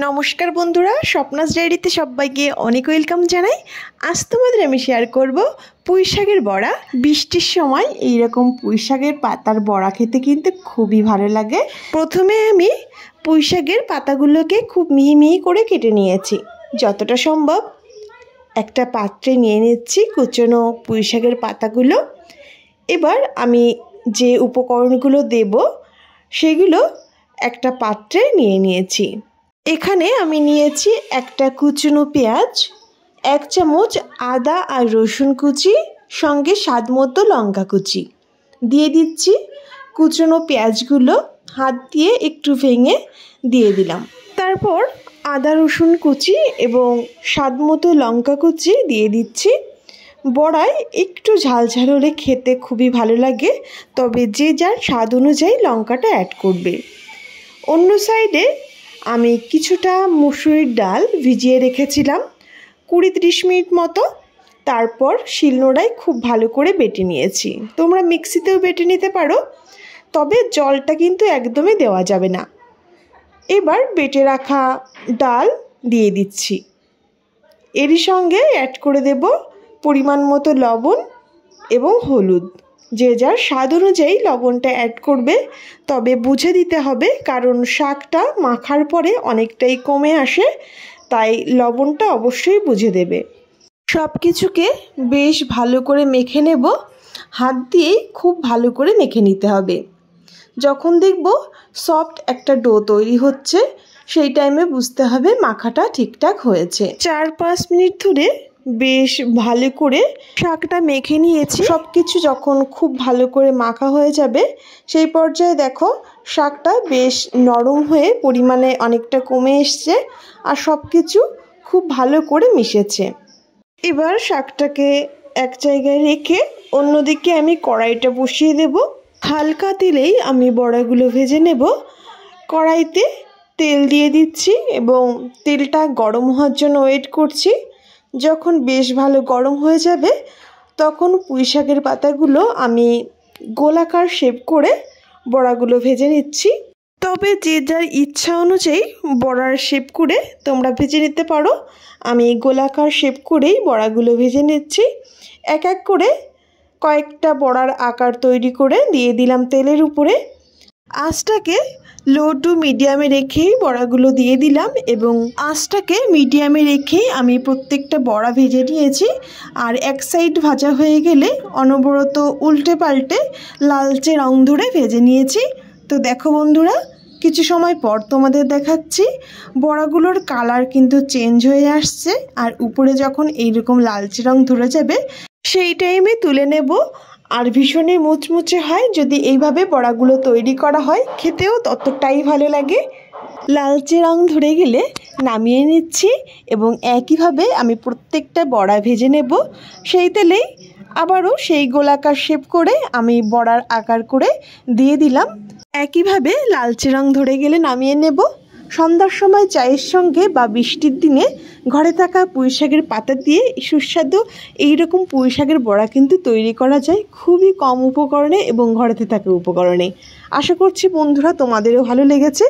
নমস্কার বন্ধুরা, স্বপ্নাস ডায়েরিতে সবাইকে অনেক ওয়েলকাম জানাই। আজ তোমাদের আমি শেয়ার করব পুঁই শাকের বড়া। বৃষ্টির সময় এইরকম পুঁই শাকের পাতার বড়া খেতে কিন্তু খুবই ভালো লাগে। প্রথমে আমি পুঁই শাকের পাতাগুলোকে খুব মিহি মিহি করে কেটে নিয়েছি। যতটা সম্ভব একটা পাত্রে নিয়ে নিচ্ছি কুচনো পুঁই শাকের পাতাগুলো। এবার আমি যে উপকরণগুলো দেব সেগুলো একটা পাত্রে নিয়ে নিয়েছি। এখানে আমি নিয়েছি একটা কুচনো পেঁয়াজ, 1 চামচ আদা আর রসুন কুচি, সঙ্গে স্বাদ মতো লঙ্কা কুচি দিয়ে দিচ্ছি। কুচনো পেঁয়াজগুলো হাত দিয়ে একটু ভেঙে দিয়ে দিলাম। তারপর আদা রসুন কুচি এবং স্বাদ মতো লঙ্কা কুচি দিয়ে দিচ্ছি। বড়ায় একটু ঝাল ঝাল হলে খেতে খুবই ভালো লাগে, তবে যে যার স্বাদ অনুযায়ী লঙ্কাটা অ্যাড করবে। অন্য সাইডে আমি কিছুটা মুসুরির ডাল ভিজিয়ে রেখেছিলাম 20-30 মিনিট মতো। তারপর শিলনোড়ায় খুব ভালো করে বেটে নিয়েছি। তোমরা মিক্সিতেও বেটে নিতে পারো, তবে জলটা কিন্তু একদমই দেওয়া যাবে না। এবার বেটে রাখা ডাল দিয়ে দিচ্ছি। এরই সঙ্গে অ্যাড করে দেব পরিমাণ মতো লবণ এবং হলুদ। যে যার স্বাদ অনুযায়ী লবণটা অ্যাড করবে, তবে বুঝে দিতে হবে, কারণ শাকটা মাখার পরে অনেকটাই কমে আসে, তাই লবণটা অবশ্যই বুঝে দেবে। সব কিছুকে বেশ ভালো করে মেখে নেব। হাত দিয়েই খুব ভালো করে মেখে নিতে হবে। যখন দেখব সফট একটা ডো তৈরি হচ্ছে, সেই টাইমে বুঝতে হবে মাখাটা ঠিকঠাক হয়েছে। 4-5 মিনিট ধরে বেশ ভালো করে শাকটা মেখে নিয়েছি। সব কিছু যখন খুব ভালো করে মাখা হয়ে যাবে, সেই পর্যায়ে দেখো শাকটা বেশ নরম হয়ে পরিমাণে অনেকটা কমে এসছে আর সব কিছু খুব ভালো করে মিশেছে। এবার শাকটাকে এক জায়গায় রেখে অন্যদিকে আমি কড়াইটা বসিয়ে দেব। হালকা তেলেই আমি বড়াগুলো ভেজে নেব। কড়াইতে তেল দিয়ে দিচ্ছি এবং তেলটা গরম হওয়ার জন্য ওয়েট করছি। যখন বেশ ভালো গরম হয়ে যাবে, তখন পুঁই শাকের পাতাগুলো আমি গোলাকার শেপ করে বড়াগুলো ভেজে নিচ্ছি। তবে যে যার ইচ্ছা অনুযায়ী বড়ার শেপ করে তোমরা ভেজে নিতে পারো। আমি গোলাকার শেপ করেই বড়াগুলো ভেজে নিচ্ছি। এক এক করে কয়েকটা বড়ার আকার তৈরি করে দিয়ে দিলাম তেলের উপরে। আঁচটাকে লো টু মিডিয়ামে রেখেই বড়াগুলো দিয়ে দিলাম এবং আঁচটাকে মিডিয়ামে রেখেই আমি প্রত্যেকটা বড়া ভেজে নিয়েছি। আর এক সাইড ভাজা হয়ে গেলে অনবরত উল্টে পাল্টে লালচে রং ধরে ভেজে নিয়েছি। তো দেখো বন্ধুরা, কিছু সময় পর তোমাদের দেখাচ্ছি বড়াগুলোর কালার কিন্তু চেঞ্জ হয়ে আসছে, আর উপরে যখন এইরকম লালচে রং ধরে যাবে সেই টাইমে তুলে নেব। আর ভীষণই মুচমুচে হয় যদি এইভাবে বড়াগুলো তৈরি করা হয়, খেতেও ততটাই ভালো লাগে। লালচে রং ধরে গেলে নামিয়ে নিচ্ছি এবং একইভাবে আমি প্রত্যেকটা বড়া ভেজে নেব। সেই তেলেই আবারও সেই গোলাকার শেপ করে আমি বড়ার আকার করে দিয়ে দিলাম। একইভাবে লালচে রং ধরে গেলে নামিয়ে নেব। সন্ধ্যার সময় চায়ের সঙ্গে বা বৃষ্টির দিনে ঘরে থাকা পুঁই শাকের পাতা দিয়ে সুস্বাদু এইরকম পুঁই শাকের বড়া কিন্তু তৈরি করা যায় খুবই কম উপকরণে এবং ঘরেতে থাকা উপকরণে। আশা করছি বন্ধুরা তোমাদেরও ভালো লেগেছে।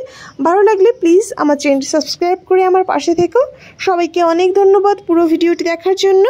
ভালো লাগলে প্লিজ আমার চ্যানেলটি সাবস্ক্রাইব করে আমার পাশে থেকো। সবাইকে অনেক ধন্যবাদ পুরো ভিডিওটি দেখার জন্য।